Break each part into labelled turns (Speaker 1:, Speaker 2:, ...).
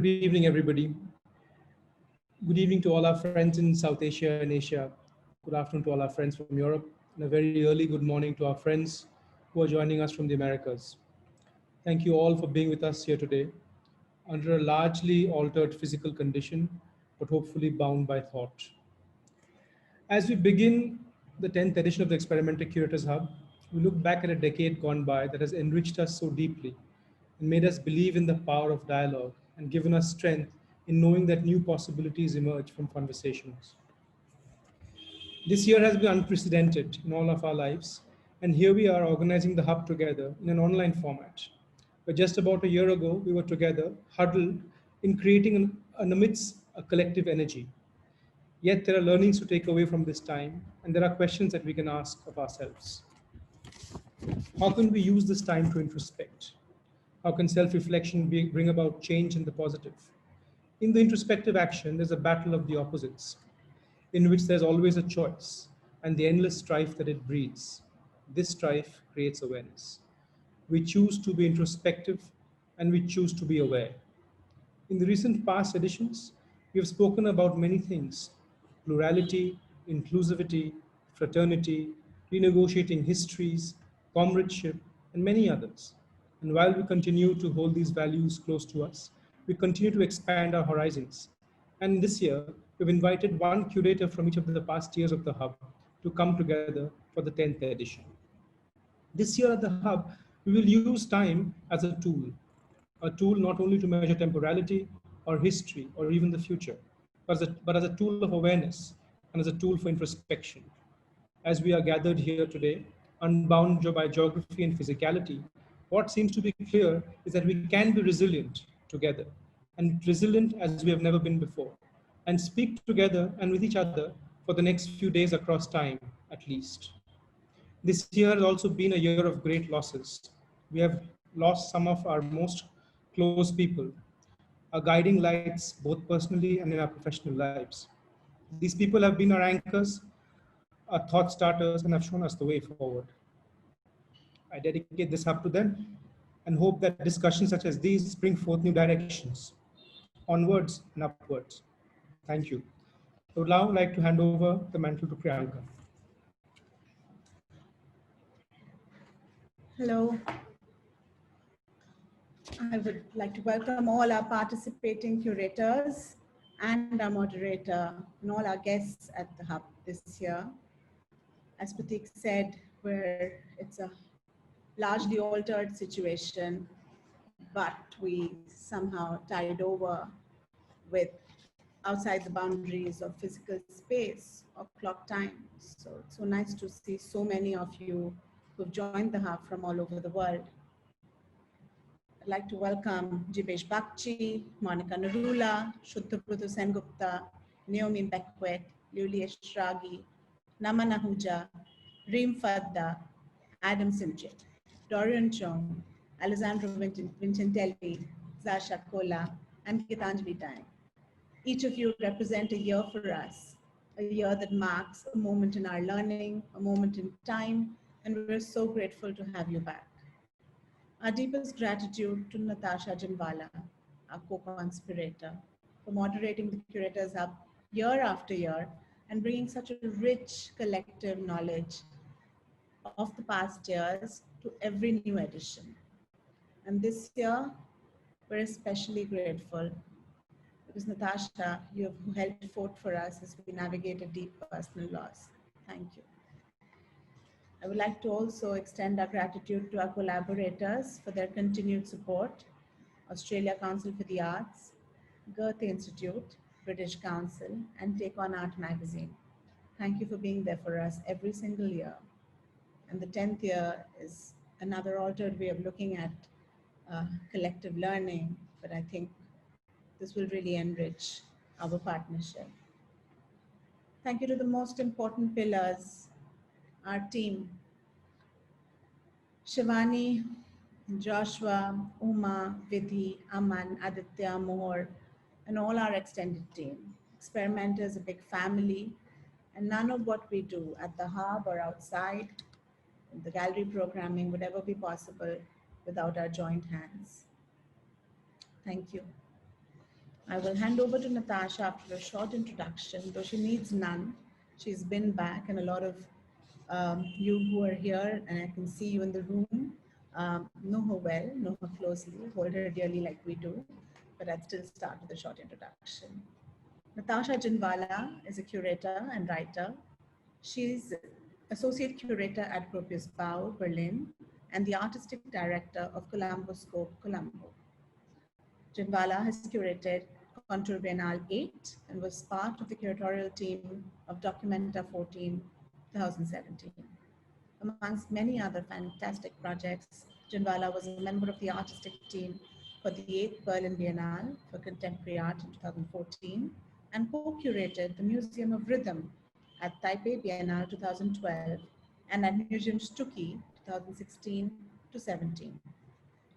Speaker 1: Good evening, everybody. Good evening to all our friends in South Asia and Asia. Good afternoon to all our friends from Europe. And a very early good morning to our friends who are joining us from the Americas. Thank you all for being with us here today under a largely altered physical condition, but hopefully bound by thought. As we begin the 10th edition of the Experimenter Curators Hub, we look back at a decade gone by that has enriched us so deeply and made us believe in the power of dialogue and given us strength in knowing that new possibilities emerge from conversations. This year has been unprecedented in all of our lives, and here we are organizing the hub together in an online format. But just about a year ago, we were together, huddled in creating an amidst a collective energy. Yet there are learnings to take away from this time, and there are questions that we can ask of ourselves. How can we use this time to introspect? How can self-reflection bring about change in the positive? In the introspective action, there's a battle of the opposites, in which there's always a choice and the endless strife that it breeds. This strife creates awareness. We choose to be introspective and we choose to be aware. In the recent past editions, we have spoken about many things: plurality, inclusivity, fraternity, renegotiating histories, comradeship, and many others. And while we continue to hold these values close to us, we continue to expand our horizons. And this year, we've invited one curator from each of the past years of the Hub to come together for the 10th edition. This year at the Hub, we will use time as a tool not only to measure temporality or history or even the future, but as a tool of awareness and as a tool for introspection. As we are gathered here today, unbound by geography and physicality, what seems to be clear is that we can be resilient together, and resilient as we have never been before, and speak together and with each other for the next few days across time, at least. This year has also been a year of great losses. We have lost some of our most close people, our guiding lights, both personally and in our professional lives. These people have been our anchors, our thought starters, and have shown us the way forward. I dedicate this hub to them and hope that discussions such as these bring forth new directions, onwards and upwards. Thank you. I would now like to hand over the mantle to Priyanka.
Speaker 2: Hello. I would like to welcome all our participating curators and our moderator and all our guests at the Hub this year. As Prateek said, it's a largely altered situation, but we somehow tied over with outside the boundaries of physical space or clock time. So it's so nice to see so many of you who've joined the Hub from all over the world. I'd like to welcome Jibesh Bakchi, Monica Narula, Shuddhaprudhu Sengupta, Naomi Beckwith, Lulia Shragi, Naman Ahuja, Reem Fadda, Adam Simche, Dorian Chong, Alessandro Vincentelli, Zasha Kola, and Gitanjali Dang. Each of you represent a year for us, a year that marks a moment in our learning, a moment in time, and we're so grateful to have you back. Our deepest gratitude to Natasha Ginwala, our co-conspirator, for moderating the Curators Hub year after year and bringing such a rich collective knowledge of the past years to every new edition. And this year, we're especially grateful because Natasha, you have held fort for us as we navigate a deep personal loss. Thank you. I would like to also extend our gratitude to our collaborators for their continued support: Australia Council for the Arts, Goethe-Institut, British Council, and Take On Art magazine. Thank you for being there for us every single year. And the 10th year is another altered way of looking at collective learning, but I think this will really enrich our partnership. Thank you to the most important pillars, our team: Shivani, Joshua, Uma, Vidhi, Aman, Aditya, Mohor, and all our extended team. Experimenter is a big family, and none of what we do at the Hub or outside, the gallery programming, would ever be possible without our joint hands. Thank you. I will hand over to Natasha after a short introduction, though she needs none. She's been back, and a lot of you who are here, and I can see you in the room, know her well, know her closely, hold her dearly like we do, but I'd still start with a short introduction. Natasha Ginwala is a curator and writer. She's associate curator at Gropius Bau, Berlin, and the artistic director of Colombo Scope, Colombo. Ginwala has curated Contour Biennale 8 and was part of the curatorial team of Documenta 14, 2017. Amongst many other fantastic projects, Ginwala was a member of the artistic team for the 8th Berlin Biennale for Contemporary Art in 2014 and co-curated the Museum of Rhythm at Taipei Biennale 2012 and at Museum Stucki 2016 to 17.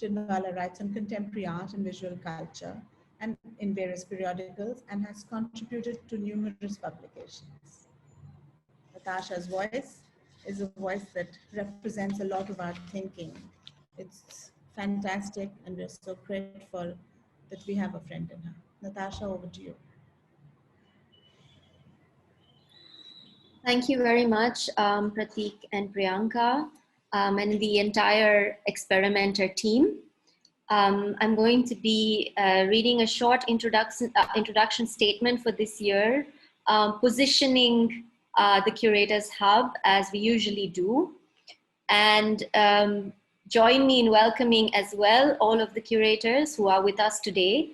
Speaker 2: Ginwala writes on contemporary art and visual culture and in various periodicals and has contributed to numerous publications. Natasha's voice is a voice that represents a lot of our thinking. It's fantastic, and we're so grateful that we have a friend in her. Natasha, over to you.
Speaker 3: Thank you very much, Prateek and Priyanka, and the entire Experimenter team. I'm going to be reading a short introduction statement for this year, positioning the Curators Hub as we usually do. And join me in welcoming as well all of the curators who are with us today.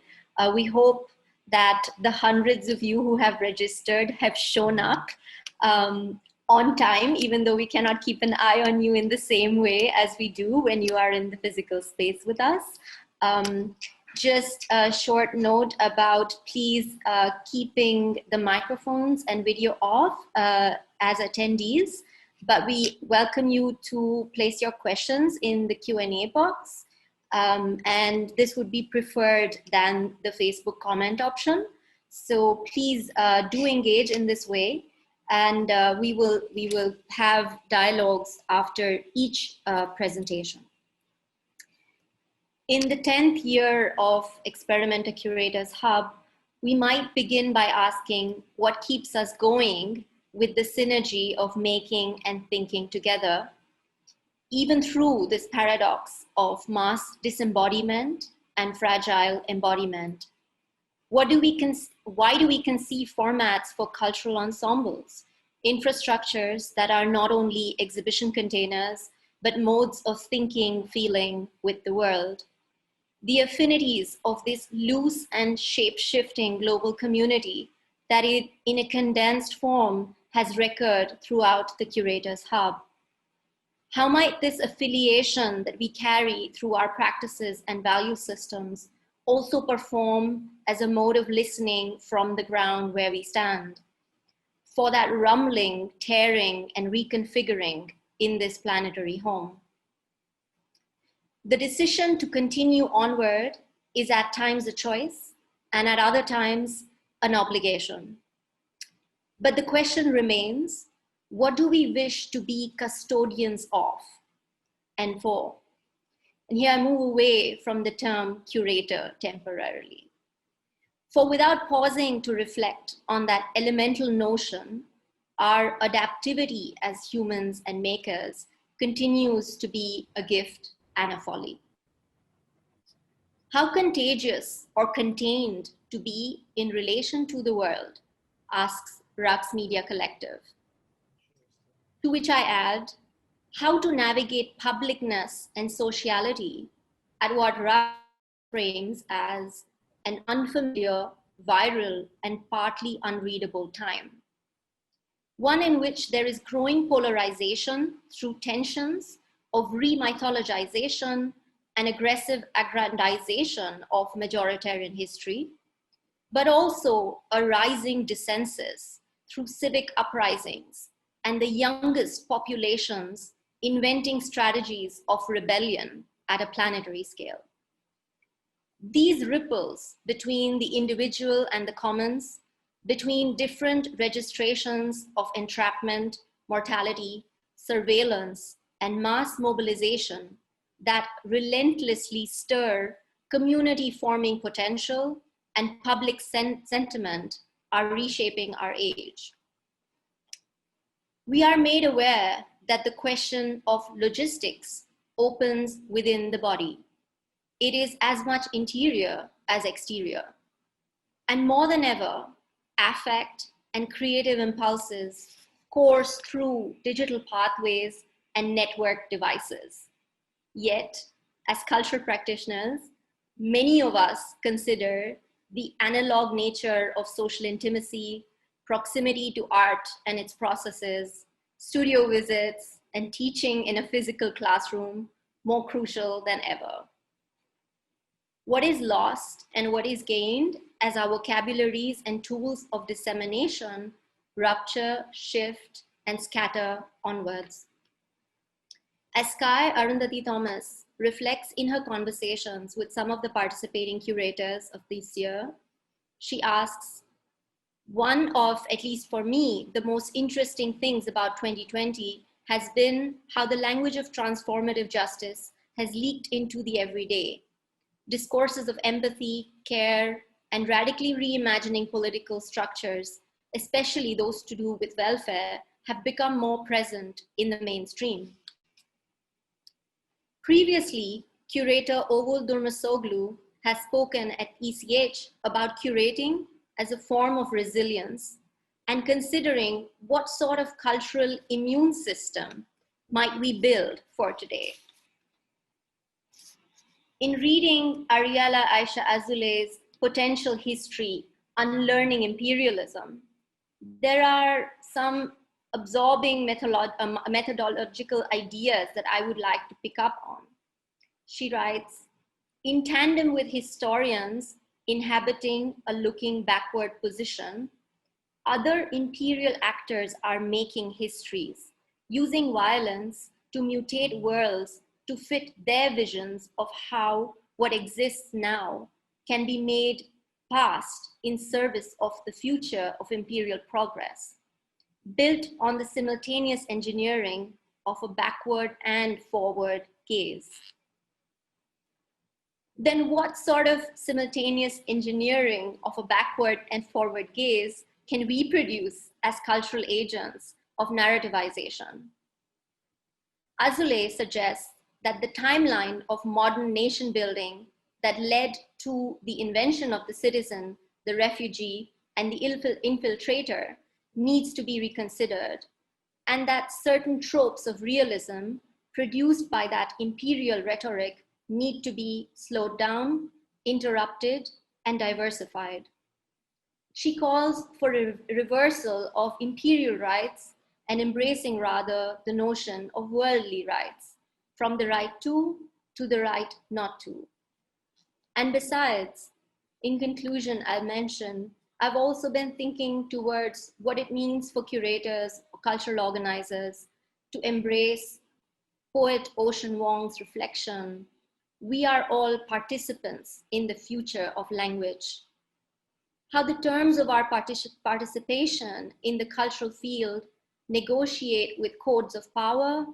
Speaker 3: We hope that the hundreds of you who have registered have shown up on time, even though we cannot keep an eye on you in the same way as we do when you are in the physical space with us. Just a short note about please keeping the microphones and video off as attendees, but we welcome you to place your questions in the Q&A box. And this would be preferred than the Facebook comment option. So please do engage in this way. And we will have dialogues after each presentation. In the 10th year of Experimenter Curators Hub, we might begin by asking what keeps us going with the synergy of making and thinking together, even through this paradox of mass disembodiment and fragile embodiment. Why do we conceive formats for cultural ensembles, infrastructures that are not only exhibition containers, but modes of thinking, feeling with the world? The affinities of this loose and shape-shifting global community that in a condensed form has recurred throughout the Curators Hub. How might this affiliation that we carry through our practices and value systems also perform as a mode of listening from the ground where we stand, for that rumbling, tearing, and reconfiguring in this planetary home? The decision to continue onward is at times a choice, and at other times an obligation. But the question remains, what do we wish to be custodians of and for? And here I move away from the term curator temporarily. For without pausing to reflect on that elemental notion, our adaptivity as humans and makers continues to be a gift and a folly. How contagious or contained to be in relation to the world, asks Rux Media Collective. To which I add, how to navigate publicness and sociality at what Rux frames as an unfamiliar, viral, and partly unreadable time. One in which there is growing polarization through tensions of re-mythologization and aggressive aggrandization of majoritarian history, but also a rising dissensus through civic uprisings and the youngest populations inventing strategies of rebellion at a planetary scale. These ripples between the individual and the commons, between different registrations of entrapment, mortality, surveillance, and mass mobilization that relentlessly stir community forming potential and public sentiment are reshaping our age. We are made aware that the question of logistics opens within the body. It is as much interior as exterior. And more than ever, affect and creative impulses course through digital pathways and network devices. Yet, as cultural practitioners, many of us consider the analog nature of social intimacy, proximity to art and its processes, studio visits, and teaching in a physical classroom more crucial than ever. What is lost and what is gained as our vocabularies and tools of dissemination rupture, shift, and scatter onwards. As Sky Arundhati Thomas reflects in her conversations with some of the participating curators of this year, she asks, one of, at least for me, the most interesting things about 2020 has been how the language of transformative justice has leaked into the everyday. Discourses of empathy, care, and radically reimagining political structures, especially those to do with welfare, have become more present in the mainstream. Previously, curator Oğul Durmuşoglu has spoken at ECH about curating as a form of resilience and considering what sort of cultural immune system might we build for today. In reading Ariella Aisha Azule's Potential History, Unlearning Imperialism, there are some absorbing methodological ideas that I would like to pick up on. She writes, in tandem with historians inhabiting a looking backward position, other imperial actors are making histories, using violence to mutate worlds to fit their visions of how what exists now can be made past in service of the future of imperial progress, built on the simultaneous engineering of a backward and forward gaze. Then what sort of simultaneous engineering of a backward and forward gaze can we produce as cultural agents of narrativization? Azule suggests that the timeline of modern nation building that led to the invention of the citizen, the refugee, and the infiltrator needs to be reconsidered, and that certain tropes of realism produced by that imperial rhetoric need to be slowed down, interrupted, and diversified. She calls for a reversal of imperial rights and embracing rather the notion of worldly rights, from the right to the right not to. And besides, in conclusion, I'll mention, I've also been thinking towards what it means for curators or cultural organizers to embrace poet Ocean Vuong's reflection, we are all participants in the future of language. How the terms of our participation in the cultural field negotiate with codes of power,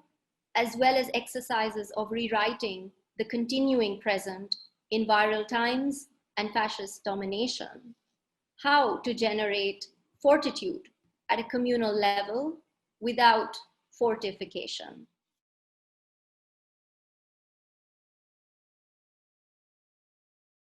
Speaker 3: as well as exercises of rewriting the continuing present in viral times and fascist domination. How to generate fortitude at a communal level without fortification.